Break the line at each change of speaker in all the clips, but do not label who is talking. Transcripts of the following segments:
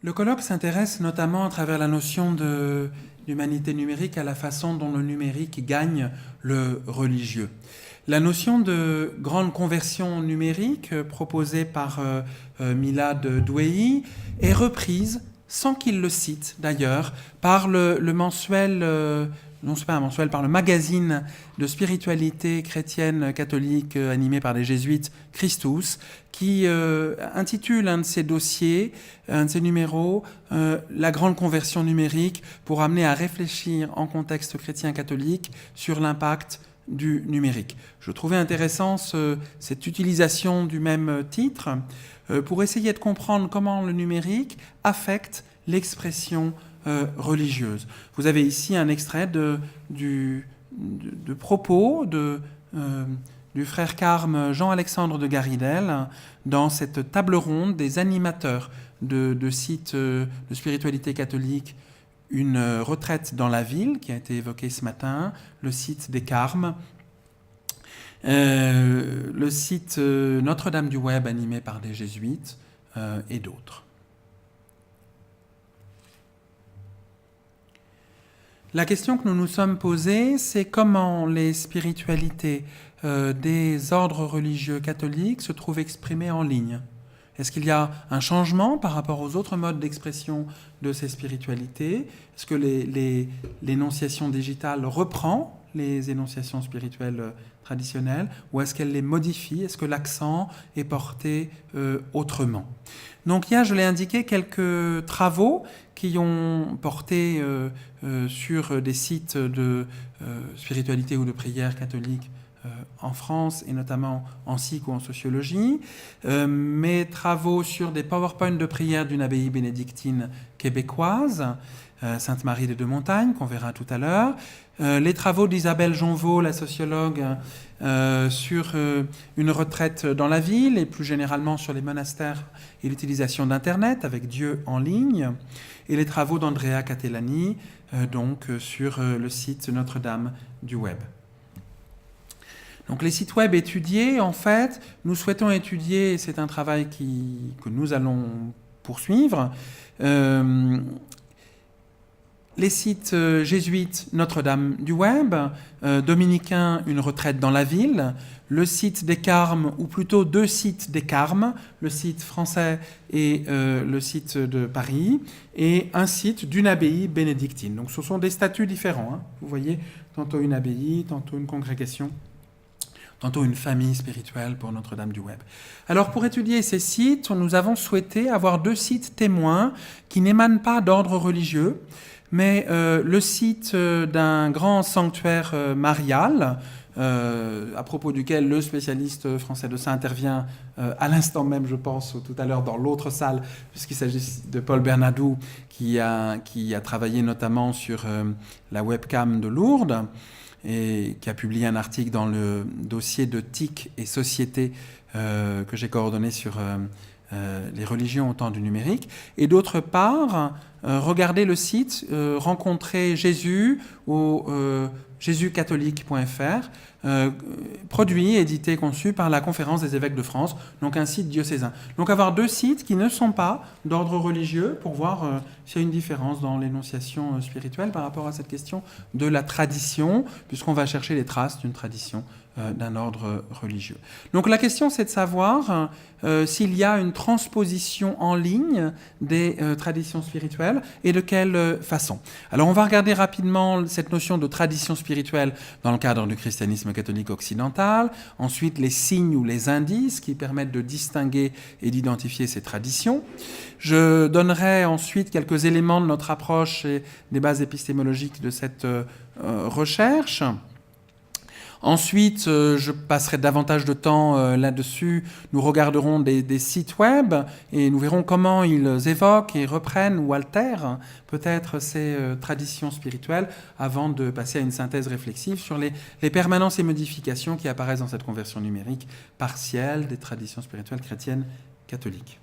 Le colloque s'intéresse notamment à travers la notion d'humanité numérique à la façon dont le numérique gagne le religieux. La notion de grande conversion numérique proposée par Milad Douei est reprise, sans qu'il le cite d'ailleurs, par le mensuel, non c'est pas un mensuel, par le magazine de spiritualité chrétienne catholique animé par des jésuites, Christus, qui intitule un de ses dossiers, un de ses numéros, La grande conversion numérique, pour amener à réfléchir en contexte chrétien catholique sur l'impact du numérique. Je trouvais intéressant cette utilisation du même titre pour essayer de comprendre comment le numérique affecte l'expression religieuse. Vous avez ici un extrait de propos du frère carme Jean-Alexandre de Garidel dans cette table ronde des animateurs de sites de spiritualité catholique, une retraite dans la ville qui a été évoquée ce matin, le site des Carmes, le site Notre-Dame du Web animé par des jésuites et d'autres. La question que nous nous sommes posée, c'est comment les spiritualités des ordres religieux catholiques se trouvent exprimées en ligne. Est-ce qu'il y a un changement par rapport aux autres modes d'expression de ces spiritualités? Est-ce que l'énonciation digitale reprend les énonciations spirituelles traditionnelles ou est-ce qu'elle les modifie? Est-ce que l'accent est porté autrement? Donc il y a, je l'ai indiqué, quelques travaux qui ont porté sur des sites de spiritualité ou de prière catholique en France et notamment en psych ou en sociologie. Mes travaux sur des PowerPoint de prière d'une abbaye bénédictine québécoise, Sainte-Marie des Deux-Montagnes, qu'on verra tout à l'heure. Les travaux d'Isabelle Jonvaux, la sociologue, sur une retraite dans la ville et plus généralement sur les monastères et l'utilisation d'Internet avec Dieu en ligne. Et les travaux d'Andrea Catellani, donc sur le site Notre-Dame du Web. Donc les sites web étudiés, en fait, nous souhaitons étudier, c'est un travail que nous allons poursuivre, les sites jésuites Notre-Dame du Web, dominicains Une retraite dans la ville, le site des Carmes, ou plutôt deux sites des Carmes, le site français et le site de Paris, et un site d'une abbaye bénédictine. Donc ce sont des statuts différents, hein. Vous voyez, tantôt une abbaye, tantôt une congrégation, tantôt une famille spirituelle pour Notre-Dame du Web. Alors pour étudier ces sites, nous avons souhaité avoir deux sites témoins qui n'émanent pas d'ordre religieux, mais le site d'un grand sanctuaire marial, à propos duquel le spécialiste français de ça intervient à l'instant même, je pense, tout à l'heure dans l'autre salle, puisqu'il s'agit de Paul Bernadou, qui a travaillé notamment sur la webcam de Lourdes, et qui a publié un article dans le dossier de TIC et Société que j'ai coordonné sur les religions au temps du numérique. Et d'autre part, regardez le site Rencontrer Jésus au jésuscatholique.fr, produit, édité, conçu par la Conférence des évêques de France, donc un site diocésain. Donc avoir deux sites qui ne sont pas d'ordre religieux pour voir s'il y a une différence dans l'énonciation spirituelle par rapport à cette question de la tradition, puisqu'on va chercher les traces d'une tradition d'un ordre religieux. Donc la question, c'est de savoir s'il y a une transposition en ligne des traditions spirituelles et de quelle façon. Alors on va regarder rapidement cette notion de tradition spirituelle dans le cadre du christianisme catholique occidental, ensuite les signes ou les indices qui permettent de distinguer et d'identifier ces traditions. Je donnerai ensuite quelques éléments de notre approche et des bases épistémologiques de cette recherche. Ensuite, je passerai davantage de temps là-dessus. Nous regarderons des sites web et nous verrons comment ils évoquent et reprennent ou altèrent peut-être ces traditions spirituelles avant de passer à une synthèse réflexive sur les permanences et modifications qui apparaissent dans cette conversion numérique partielle des traditions spirituelles chrétiennes catholiques.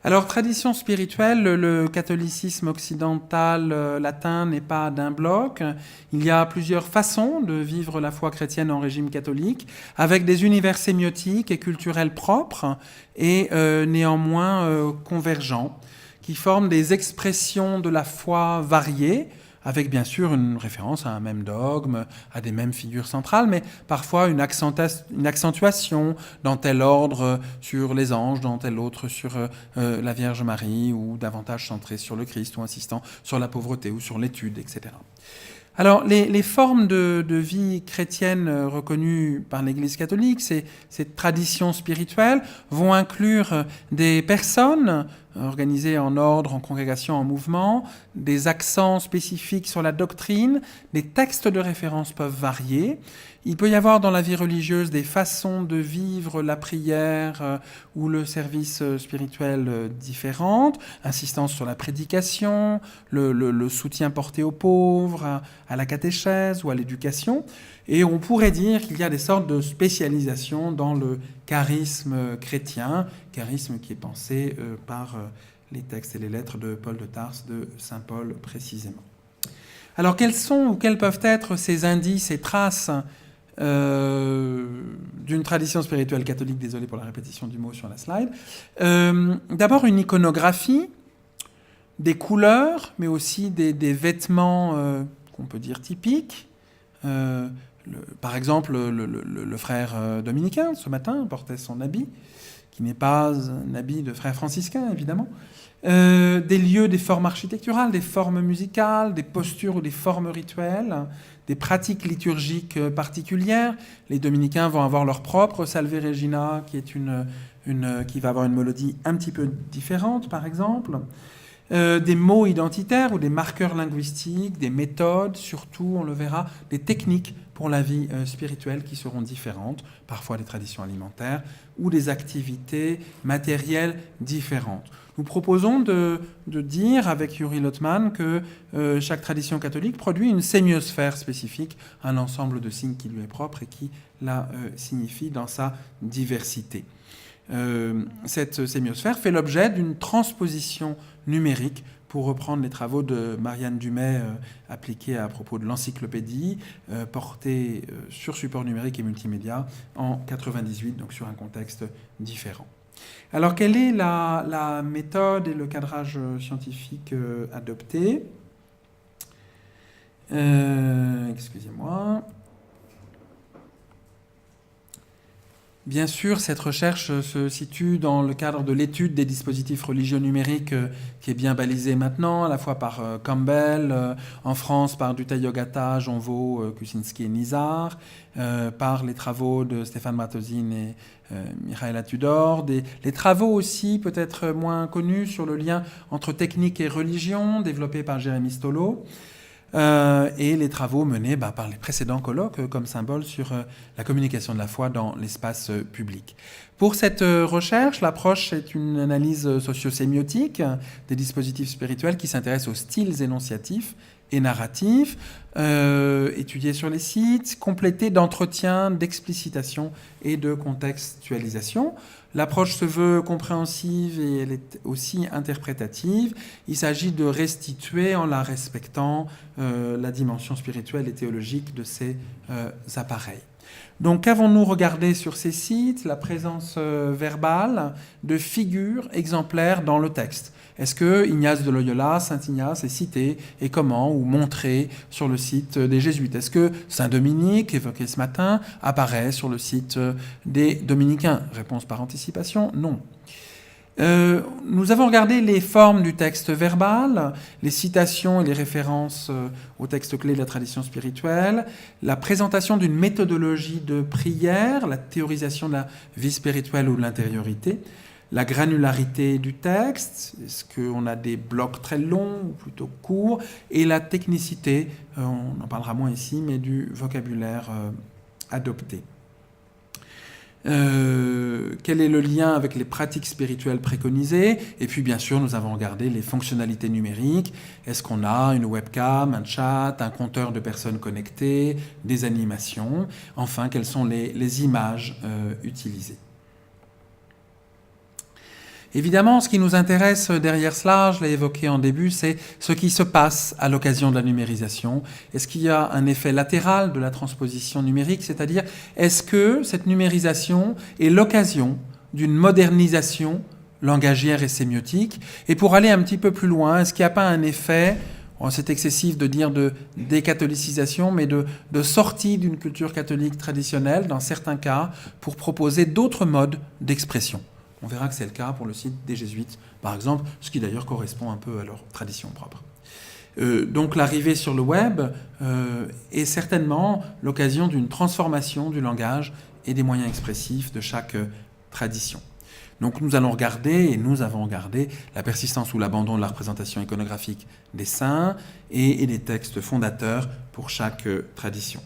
Alors, tradition spirituelle, le catholicisme occidental latin n'est pas d'un bloc. Il y a plusieurs façons de vivre la foi chrétienne en régime catholique, avec des univers sémiotiques et culturels propres et néanmoins convergents, qui forment des expressions de la foi variées, avec bien sûr une référence à un même dogme, à des mêmes figures centrales, mais parfois une accentuation dans tel ordre sur les anges, dans tel autre sur la Vierge Marie, ou davantage centré sur le Christ, ou insistant sur la pauvreté, ou sur l'étude, etc. Alors, les formes de vie chrétienne reconnues par l'Église catholique, ces traditions spirituelles, vont inclure des personnes organisées en ordre, en congrégation, en mouvement, des accents spécifiques sur la doctrine, des textes de référence peuvent varier. Il peut y avoir dans la vie religieuse des façons de vivre la prière ou le service spirituel différentes, insistance sur la prédication, le soutien porté aux pauvres, à la catéchèse ou à l'éducation. Et on pourrait dire qu'il y a des sortes de spécialisations dans le charisme chrétien, charisme qui est pensé par les textes et les lettres de Paul de Tarse, de saint Paul précisément. Alors quels sont ou quels peuvent être ces indices et traces d'une tradition spirituelle catholique, désolé pour la répétition du mot sur la slide. D'abord une iconographie, des couleurs, mais aussi des vêtements qu'on peut dire typiques. Par exemple, le frère dominicain, ce matin, portait son habit, qui n'est pas un habit de frère franciscain, évidemment. Des lieux, des formes architecturales, des formes musicales, des postures ou des formes rituelles, des pratiques liturgiques particulières. Les dominicains vont avoir leur propre Salve Regina, qui est qui va avoir une mélodie un petit peu différente, par exemple. Des mots identitaires ou des marqueurs linguistiques, des méthodes, surtout, on le verra, des techniques pour la vie spirituelle qui seront différentes, parfois des traditions alimentaires ou des activités matérielles différentes. Nous proposons de dire avec Yuri Lotman que chaque tradition catholique produit une sémiosphère spécifique, un ensemble de signes qui lui est propre et qui la signifie dans sa diversité. Cette sémiosphère fait l'objet d'une transposition numérique, pour reprendre les travaux de Marianne Dumay appliqués à propos de l'encyclopédie, portée sur support numérique et multimédia en 1998, donc sur un contexte différent. Alors, quelle est la méthode et le cadrage scientifique adopté ? Excusez-moi. Bien sûr, cette recherche se situe dans le cadre de l'étude des dispositifs religieux numériques qui est bien balisée maintenant, à la fois par Campbell, en France par Duttail-Ogata, Jonvaux, Kuczynski et Nizar, par les travaux de Stéphane Matosine et Michaela Tudor, les travaux aussi peut-être moins connus sur le lien entre technique et religion, développés par Jérémy Stolo, et les travaux menés par les précédents colloques comme symbole sur la communication de la foi dans l'espace public. Pour cette recherche, l'approche est une analyse socio-sémiotique des dispositifs spirituels qui s'intéressent aux styles énonciatifs et narratifs, étudiés sur les sites, complétés d'entretiens, d'explicitation et de contextualisation. L'approche se veut compréhensive et elle est aussi interprétative. Il s'agit de restituer, en la respectant, la dimension spirituelle et théologique de ces appareils. Donc, qu'avons-nous regardé sur ces sites ? La présence verbale de figures exemplaires dans le texte. Est-ce que Ignace de Loyola, Saint Ignace, est cité et comment ou montré sur le site des Jésuites ? Est-ce que Saint Dominique, évoqué ce matin, apparaît sur le site des Dominicains ? Réponse par anticipation, non. Nous avons regardé les formes du texte verbal, les citations et les références aux textes clés de la tradition spirituelle, la présentation d'une méthodologie de prière, la théorisation de la vie spirituelle ou de l'intériorité, la granularité du texte, est-ce qu'on a des blocs très longs ou plutôt courts, et la technicité, on en parlera moins ici, mais du vocabulaire adopté. Quel est le lien avec les pratiques spirituelles préconisées ? Et puis, bien sûr, nous avons regardé les fonctionnalités numériques. Est-ce qu'on a une webcam, un chat, un compteur de personnes connectées, des animations ? Enfin, quelles sont les images utilisées ? Évidemment, ce qui nous intéresse derrière cela, je l'ai évoqué en début, c'est ce qui se passe à l'occasion de la numérisation. Est-ce qu'il y a un effet latéral de la transposition numérique, c'est-à-dire est-ce que cette numérisation est l'occasion d'une modernisation langagière et sémiotique? Et pour aller un petit peu plus loin, est-ce qu'il n'y a pas un effet, c'est excessif de dire de décatholicisation, mais de sortie d'une culture catholique traditionnelle, dans certains cas, pour proposer d'autres modes d'expression? On verra que c'est le cas pour le site des Jésuites, par exemple, ce qui d'ailleurs correspond un peu à leur tradition propre. Donc l'arrivée sur le web est certainement l'occasion d'une transformation du langage et des moyens expressifs de chaque tradition. Donc nous allons regarder, et nous avons regardé, la persistance ou l'abandon de la représentation iconographique des saints et des textes fondateurs pour chaque tradition.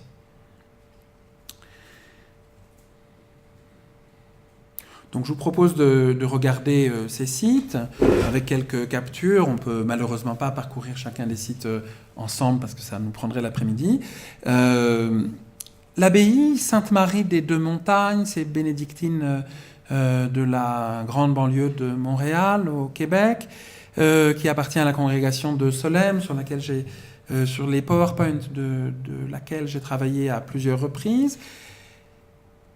Donc je vous propose de regarder ces sites avec quelques captures. On ne peut malheureusement pas parcourir chacun des sites ensemble parce que ça nous prendrait l'après-midi. L'abbaye Sainte-Marie des Deux-Montagnes, c'est bénédictine de la grande banlieue de Montréal, au Québec, qui appartient à la congrégation de Solesmes, sur les PowerPoint de laquelle j'ai travaillé à plusieurs reprises.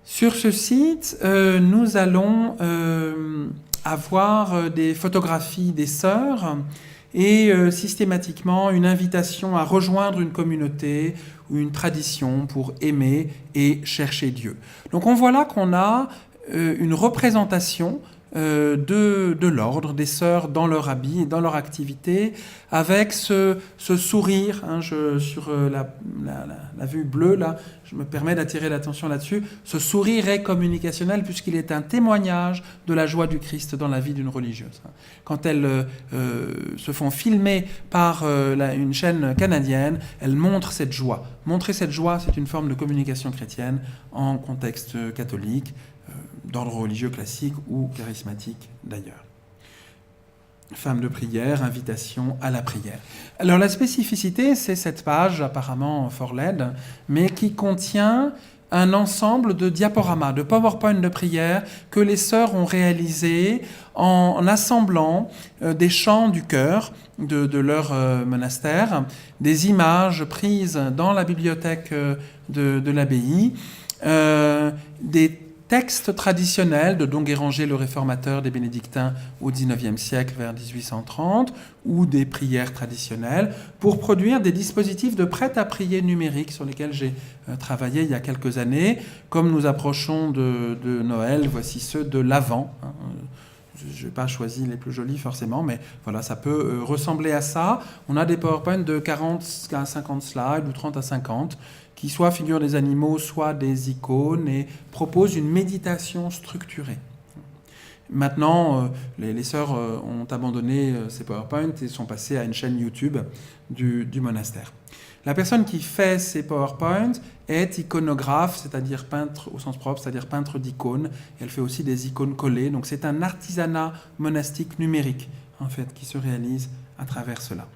Sur ce site, nous allons avoir des photographies des sœurs et systématiquement une invitation à rejoindre une communauté ou une tradition pour aimer et chercher Dieu. Donc on voit là qu'on a une représentation de l'ordre des sœurs dans leur habit et dans leur activité, avec ce sourire, sur la vue bleue, là, je me permets d'attirer l'attention là-dessus, ce sourire est communicationnel puisqu'il est un témoignage de la joie du Christ dans la vie d'une religieuse. Quand elles se font filmer par une chaîne canadienne, elles montrent cette joie. Montrer cette joie, c'est une forme de communication chrétienne en contexte catholique, d'ordre religieux classique ou charismatique d'ailleurs. Femme de prière, invitation à la prière. Alors la spécificité, c'est cette page apparemment fort laide, mais qui contient un ensemble de diaporamas, de PowerPoint de prière que les sœurs ont réalisés en assemblant des chants du chœur de leur monastère, des images prises dans la bibliothèque de l'abbaye, des textes traditionnels de Don Guéranger le Réformateur des Bénédictins au XIXe siècle vers 1830 ou des prières traditionnelles pour produire des dispositifs de prêt-à-prier numérique sur lesquels j'ai travaillé il y a quelques années. Comme nous approchons de Noël, voici ceux de l'Avent. Je n'ai pas choisi les plus jolis forcément, mais voilà, ça peut ressembler à ça. On a des PowerPoint de 40 à 50 slides ou 30 à 50 qui soit figurent des animaux, soit des icônes, et proposent une méditation structurée. Maintenant, les sœurs ont abandonné ces PowerPoint et sont passées à une chaîne YouTube du monastère. La personne qui fait ces PowerPoint est iconographe, c'est-à-dire peintre au sens propre, c'est-à-dire peintre d'icônes. Elle fait aussi des icônes collées. Donc c'est un artisanat monastique numérique, en fait, qui se réalise à travers cela.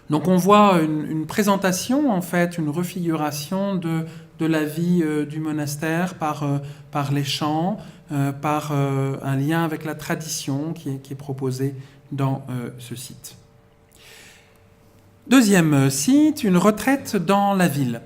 Donc on voit une présentation, en fait, une refiguration de la vie du monastère par les chants, par un lien avec la tradition qui est proposé dans ce site. Deuxième site, une retraite dans la ville.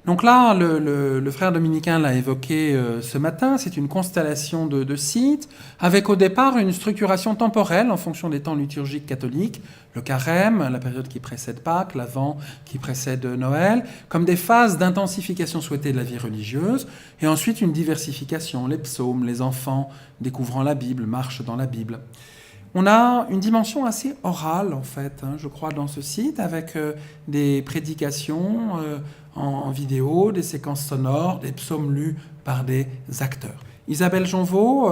Donc là, le frère dominicain l'a évoqué ce matin, c'est une constellation de sites, avec au départ une structuration temporelle en fonction des temps liturgiques catholiques, le carême, la période qui précède Pâques, l'Avent qui précède Noël, comme des phases d'intensification souhaitée de la vie religieuse, et ensuite une diversification, les psaumes, les enfants découvrant la Bible, marchent dans la Bible. On a une dimension assez orale, en fait, je crois, dans ce site, avec des prédications en vidéo, des séquences sonores, des psaumes lus par des acteurs. Isabelle Jonvaux,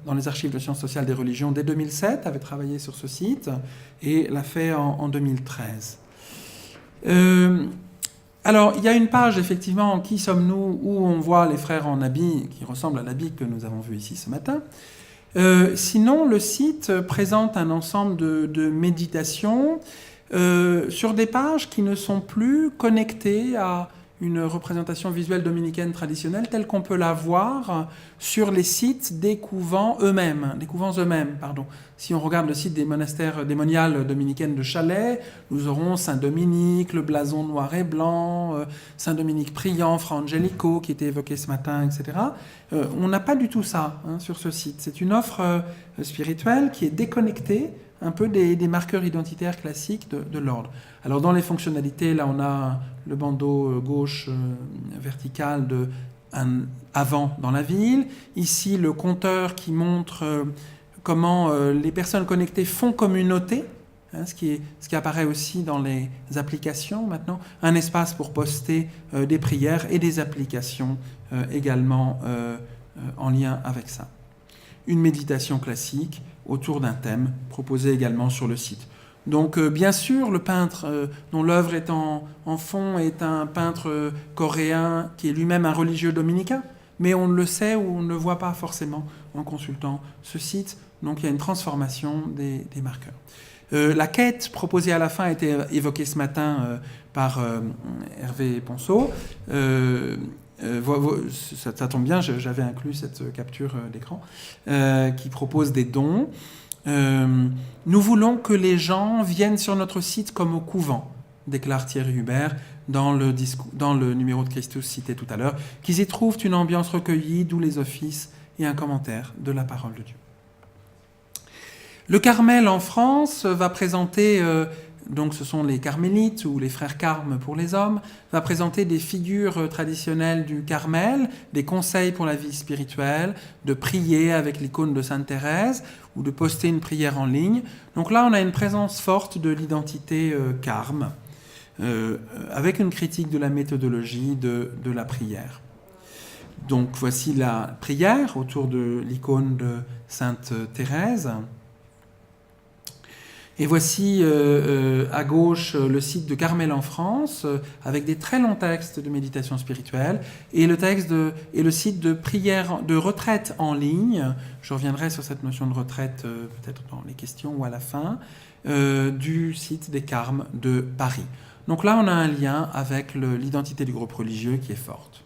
dans les archives de sciences sociales des religions, dès 2007, avait travaillé sur ce site et l'a fait en 2013. Alors, il y a une page, effectivement, Qui sommes-nous, où on voit les frères en habit qui ressemblent à l'habit que nous avons vu ici ce matin. Sinon, le site présente un ensemble de méditations sur des pages qui ne sont plus connectées à une représentation visuelle dominicaine traditionnelle telle qu'on peut la voir sur les sites des couvents eux-mêmes, pardon. Si on regarde le site des monastères démoniales dominicaines de Chalais, nous aurons Saint-Dominique, le blason noir et blanc, Saint-Dominique priant, Fra Angelico qui était évoqué ce matin, etc. On n'a pas du tout ça sur ce site. C'est une offre spirituelle qui est déconnectée un peu des marqueurs identitaires classiques de l'ordre. Alors dans les fonctionnalités, là on a le bandeau gauche vertical de un avant dans la ville. Ici le compteur qui montre comment les personnes connectées font communauté, ce qui apparaît aussi dans les applications maintenant. Un espace pour poster des prières et des applications également en lien avec ça. Une méditation classique autour d'un thème proposé également sur le site. Donc bien sûr, le peintre dont l'œuvre est en fond est un peintre coréen qui est lui-même un religieux dominicain, mais on le sait ou on ne le voit pas forcément en consultant ce site. Donc il y a une transformation des marqueurs. La quête proposée à la fin a été évoquée ce matin par Hervé Ponceau. Ça tombe bien, j'avais inclus cette capture d'écran qui propose des dons. Nous voulons que les gens viennent sur notre site comme au couvent, déclare Thierry Hubert dans le numéro de Christus cité tout à l'heure, qu'ils y trouvent une ambiance recueillie, d'où les offices et un commentaire de la parole de Dieu. Le Carmel en France va présenter, donc ce sont les carmélites ou les frères Carmes pour les hommes, va présenter des figures traditionnelles du Carmel, des conseils pour la vie spirituelle, de prier avec l'icône de Sainte Thérèse ou de poster une prière en ligne. Donc là, on a une présence forte de l'identité Carme, avec une critique de la méthodologie de la prière. Donc voici la prière autour de l'icône de Sainte Thérèse. Et voici à gauche le site de Carmel en France, avec des très longs textes de méditation spirituelle, et le site de prière, de retraite en ligne. Je reviendrai sur cette notion de retraite peut-être dans les questions ou à la fin, du site des Carmes de Paris. Donc là, on a un lien avec l'identité du groupe religieux qui est forte.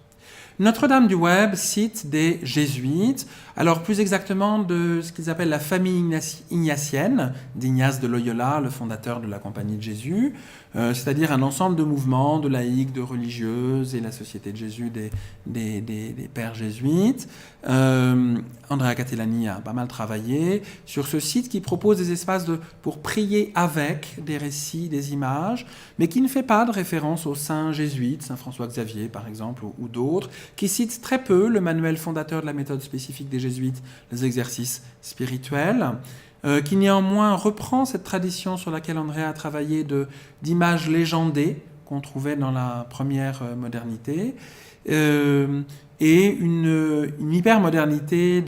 Notre-Dame du Web cite des jésuites, alors plus exactement de ce qu'ils appellent la famille ignatienne, d'Ignace de Loyola, le fondateur de la Compagnie de Jésus, c'est-à-dire un ensemble de mouvements, de laïcs, de religieuses et la Société de Jésus des pères jésuites. Andrea Catellani a pas mal travaillé sur ce site qui propose des espaces pour prier avec des récits, des images, mais qui ne fait pas de référence aux saints jésuites, Saint François Xavier par exemple, ou d'autres, qui cite très peu le manuel fondateur de la méthode spécifique des jésuites, les exercices spirituels, qui néanmoins reprend cette tradition sur laquelle Andrea a travaillé d'images légendées qu'on trouvait dans la première modernité, et une hypermodernité,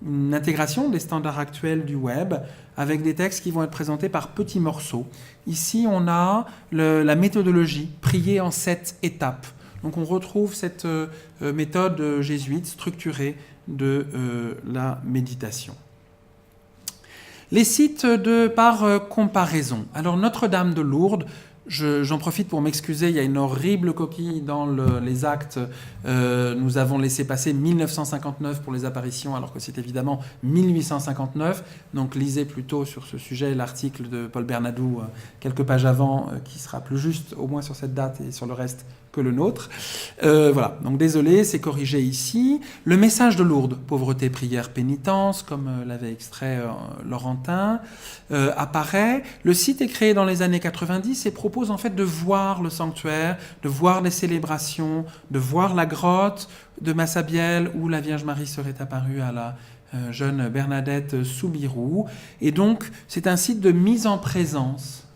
une intégration des standards actuels du web avec des textes qui vont être présentés par petits morceaux. Ici, on a la méthodologie, prier en 7 étapes. Donc on retrouve cette méthode jésuite structurée de la méditation. Les sites par comparaison. Alors Notre-Dame de Lourdes, j'en profite pour m'excuser, il y a une horrible coquille dans les actes. Nous avons laissé passer 1959 pour les apparitions, alors que c'est évidemment 1859. Donc lisez plutôt sur ce sujet l'article de Paul Bernadou, quelques pages avant, qui sera plus juste, au moins sur cette date et sur le reste, que le nôtre. Voilà, donc désolé, c'est corrigé ici. Le message de Lourdes, pauvreté, prière, pénitence, comme l'avait extrait Laurentin, apparaît. Le site est créé dans les années 90 et propose en fait de voir le sanctuaire, de voir les célébrations, de voir la grotte de Massabielle où la Vierge Marie serait apparue à la jeune Bernadette Soubirous. Et donc, c'est un site de mise en présence.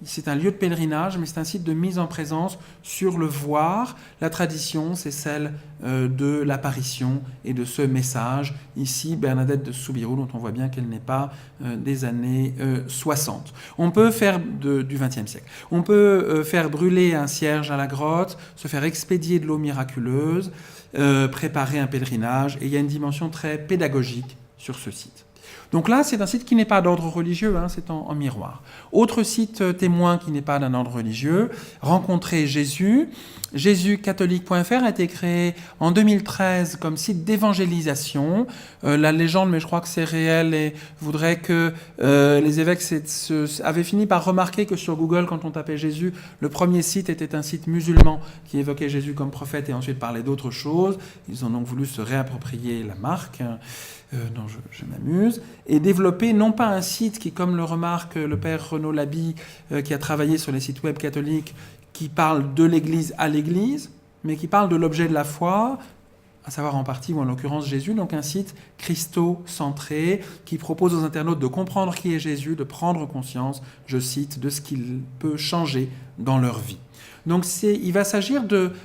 C'est un lieu de pèlerinage, mais c'est un site de mise en présence sur le voir. La tradition, c'est celle de l'apparition et de ce message. Ici, Bernadette de Soubirous, dont on voit bien qu'elle n'est pas des années 60. On peut faire du XXe siècle. On peut faire brûler un cierge à la grotte, se faire expédier de l'eau miraculeuse, préparer un pèlerinage. Et il y a une dimension très pédagogique sur ce site. Donc là, c'est un site qui n'est pas d'ordre religieux, c'est en miroir. Autre site témoin qui n'est pas d'un ordre religieux, Rencontrer Jésus. Jésuscatholique.fr a été créé en 2013 comme site d'évangélisation. La légende, mais je crois que c'est réel, et voudrait que les évêques avaient fini par remarquer que sur Google, quand on tapait Jésus, le premier site était un site musulman qui évoquait Jésus comme prophète et ensuite parlait d'autres choses. Ils ont donc voulu se réapproprier la marque. Non, je m'amuse, et développer non pas un site qui, comme le remarque le père Renaud Laby, qui a travaillé sur les sites web catholiques, qui parle de l'Église à l'Église, mais qui parle de l'objet de la foi, à savoir en partie, ou en l'occurrence Jésus, donc un site christo-centré, qui propose aux internautes de comprendre qui est Jésus, de prendre conscience, je cite, de ce qu'il peut changer dans leur vie. Donc il va s'agir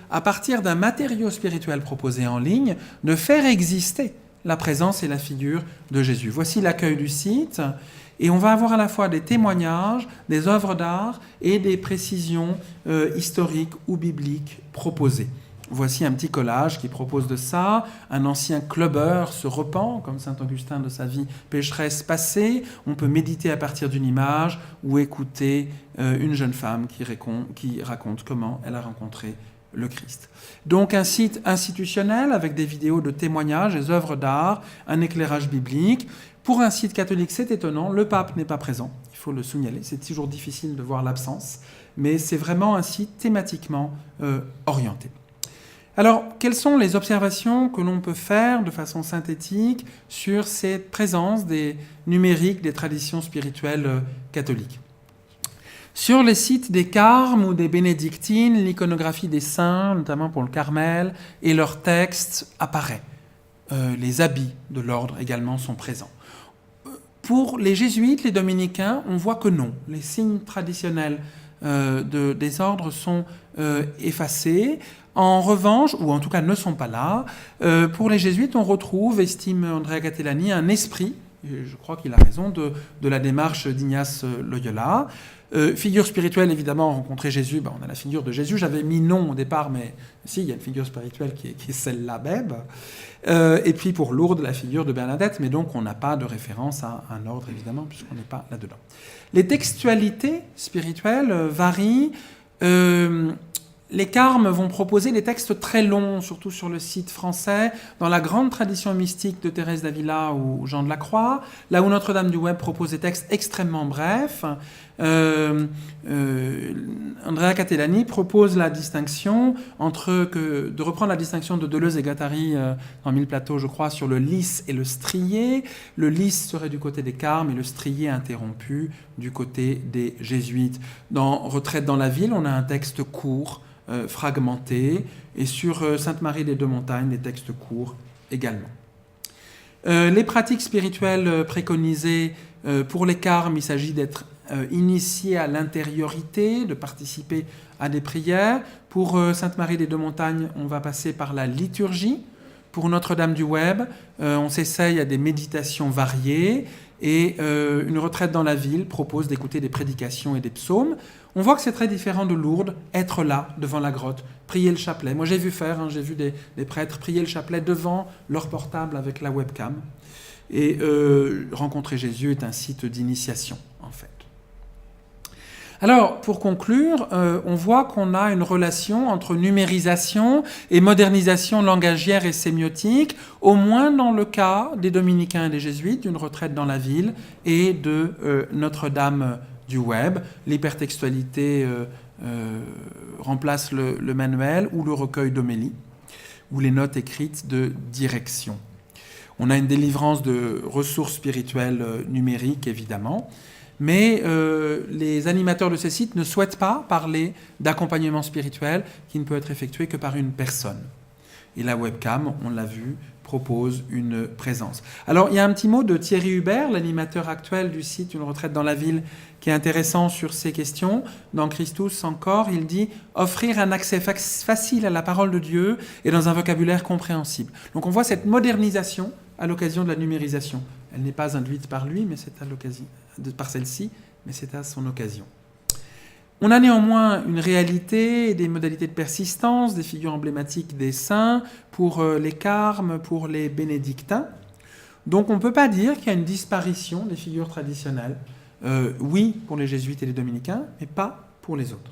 à partir d'un matériau spirituel proposé en ligne, de faire exister la présence et la figure de Jésus. Voici l'accueil du site, et on va avoir à la fois des témoignages, des œuvres d'art et des précisions historiques ou bibliques proposées. Voici un petit collage qui propose de ça. Un ancien clubbeur se repent, comme saint Augustin, de sa vie pécheresse passée. On peut méditer à partir d'une image ou écouter une jeune femme qui raconte comment elle a rencontré le Christ. Donc un site institutionnel avec des vidéos de témoignages, des œuvres d'art, un éclairage biblique. Pour un site catholique, c'est étonnant, le pape n'est pas présent, il faut le signaler, c'est toujours difficile de voir l'absence, mais c'est vraiment un site thématiquement orienté. Alors, quelles sont les observations que l'on peut faire de façon synthétique sur cette présence des numériques des traditions spirituelles catholiques ? Sur les sites des Carmes ou des Bénédictines, l'iconographie des saints, notamment pour le Carmel, et leurs textes apparaît. Les habits de l'ordre également sont présents. Pour les jésuites, les dominicains, on voit que non. Les signes traditionnels des ordres sont effacés. En revanche, ou en tout cas ne sont pas là, pour les jésuites, on retrouve, estime Andrea Gatellani, un esprit, et je crois qu'il a raison, de la démarche d'Ignace Loyola. Figure spirituelle, évidemment, rencontrer Jésus, on a la figure de Jésus. J'avais mis non au départ, mais si, il y a une figure spirituelle qui est celle-là même. Et puis pour Lourdes, la figure de Bernadette, mais donc on n'a pas de référence à un ordre, évidemment, puisqu'on n'est pas là-dedans. Les textualités spirituelles varient. Les Carmes vont proposer des textes très longs, surtout sur le site français, dans la grande tradition mystique de Thérèse d'Avila ou Jean de la Croix, là où Notre-Dame du Web propose des textes extrêmement brefs. Andrea Gatellani propose la distinction de reprendre la distinction de Deleuze et Guattari dans Mille plateaux, je crois, sur le lisse et le strié. Le lisse serait du côté des Carmes et le strié interrompu du côté des jésuites. Dans Retraite dans la ville, on a un texte court, fragmenté, et sur Sainte-Marie des Deux-Montagnes, des textes courts également. Les pratiques spirituelles préconisées pour les Carmes, il s'agit d'être initié à l'intériorité, de participer à des prières. Pour Sainte-Marie des Deux-Montagnes, on va passer par la liturgie. Pour Notre-Dame du Web, on s'essaye à des méditations variées, et une retraite dans la ville propose d'écouter des prédications et des psaumes. On voit que c'est très différent de Lourdes, être là, devant la grotte, prier le chapelet. Moi, j'ai vu j'ai vu des prêtres prier le chapelet devant leur portable avec la webcam. Et rencontrer Jésus est un site d'initiation, en fait. Alors, pour conclure, on voit qu'on a une relation entre numérisation et modernisation langagière et sémiotique, au moins dans le cas des dominicains et des jésuites, d'une retraite dans la ville, et de Notre-Dame du Web. L'hypertextualité remplace le manuel ou le recueil d'homélie, ou les notes écrites de direction. On a une délivrance de ressources spirituelles numériques, évidemment, mais les animateurs de ces sites ne souhaitent pas parler d'accompagnement spirituel qui ne peut être effectué que par une personne. Et la webcam, on l'a vu, propose une présence. Alors, il y a un petit mot de Thierry Hubert, l'animateur actuel du site Une retraite dans la ville, qui est intéressant sur ces questions. Dans Christus encore, il dit « offrir un accès facile à la parole de Dieu et dans un vocabulaire compréhensible ». Donc on voit cette modernisation à l'occasion de la numérisation. Elle n'est pas induite par lui, mais c'est à l'occasion, par celle-ci, mais c'est à son occasion. On a néanmoins une réalité et des modalités de persistance, des figures emblématiques des saints pour les Carmes, pour les bénédictins. Donc on ne peut pas dire qu'il y a une disparition des figures traditionnelles. Oui, pour les jésuites et les dominicains, mais pas pour les autres.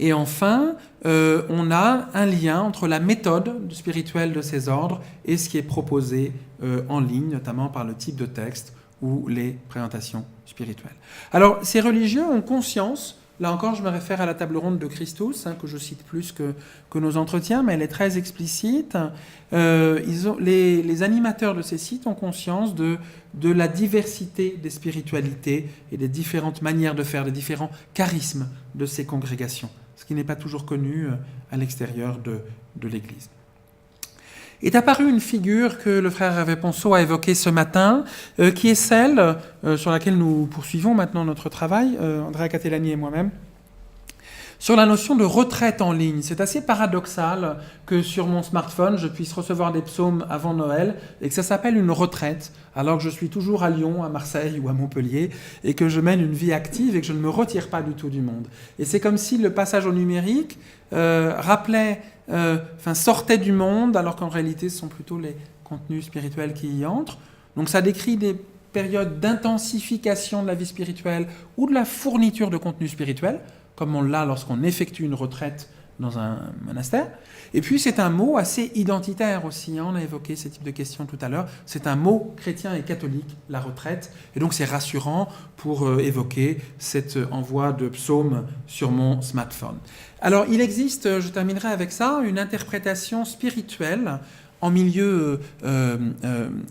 Et enfin, on a un lien entre la méthode spirituelle de ces ordres et ce qui est proposé en ligne, notamment par le type de texte ou les présentations spirituelles. Alors, ces religieux ont conscience, là encore je me réfère à la table ronde de Christus, que je cite plus que nos entretiens, mais elle est très explicite. Les animateurs de ces sites ont conscience de la diversité des spiritualités et des différentes manières de faire, des différents charismes de ces congrégations, ce qui n'est pas toujours connu à l'extérieur de l'Église. Est apparue une figure que le frère Hervé Ponceau a évoquée ce matin, qui est celle sur laquelle nous poursuivons maintenant notre travail, Andrea Catellani et moi-même, sur la notion de retraite en ligne. C'est assez paradoxal que sur mon smartphone, je puisse recevoir des psaumes avant Noël et que ça s'appelle une retraite, alors que je suis toujours à Lyon, à Marseille ou à Montpellier et que je mène une vie active et que je ne me retire pas du tout du monde. Et c'est comme si le passage au numérique sortait du monde, alors qu'en réalité, ce sont plutôt les contenus spirituels qui y entrent. Donc ça décrit des périodes d'intensification de la vie spirituelle ou de la fourniture de contenu spirituel, comme on l'a lorsqu'on effectue une retraite dans un monastère. Et puis c'est un mot assez identitaire aussi, on a évoqué ces types de questions tout à l'heure, c'est un mot chrétien et catholique, la retraite, et donc c'est rassurant pour évoquer cet envoi de psaumes sur mon smartphone. Alors il existe, je terminerai avec ça, une interprétation spirituelle en milieu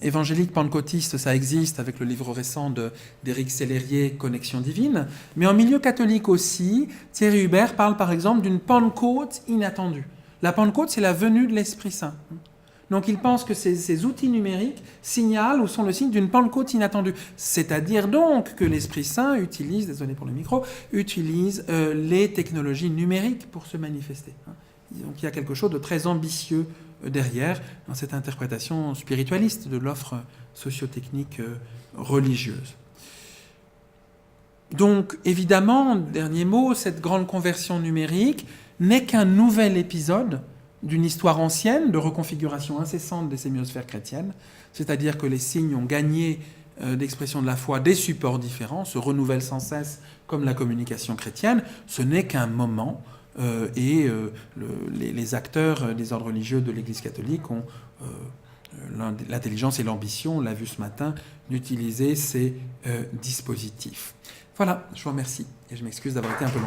évangélique pentecôtiste, ça existe avec le livre récent d'Éric Sellerier, Connexion divine, mais en milieu catholique aussi, Thierry Hubert parle par exemple d'une Pentecôte inattendue. La Pentecôte, c'est la venue de l'Esprit Saint. Donc il pense que ces outils numériques signalent ou sont le signe d'une Pentecôte inattendue. C'est-à-dire donc que l'Esprit Saint utilise, désolé pour le micro, utilise les technologies numériques pour se manifester. Donc il y a quelque chose de très ambitieux derrière dans cette interprétation spiritualiste de l'offre sociotechnique religieuse. Donc évidemment, dernier mot, cette grande conversion numérique n'est qu'un nouvel épisode d'une histoire ancienne de reconfiguration incessante des sémiosphères chrétiennes, c'est-à-dire que les signes ont gagné d'expression de la foi des supports différents, se renouvellent sans cesse comme la communication chrétienne. Ce n'est qu'un moment les acteurs des ordres religieux de l'Église catholique ont l'intelligence et l'ambition, on l'a vu ce matin, d'utiliser ces dispositifs. Voilà, je vous remercie et je m'excuse d'avoir été un peu long.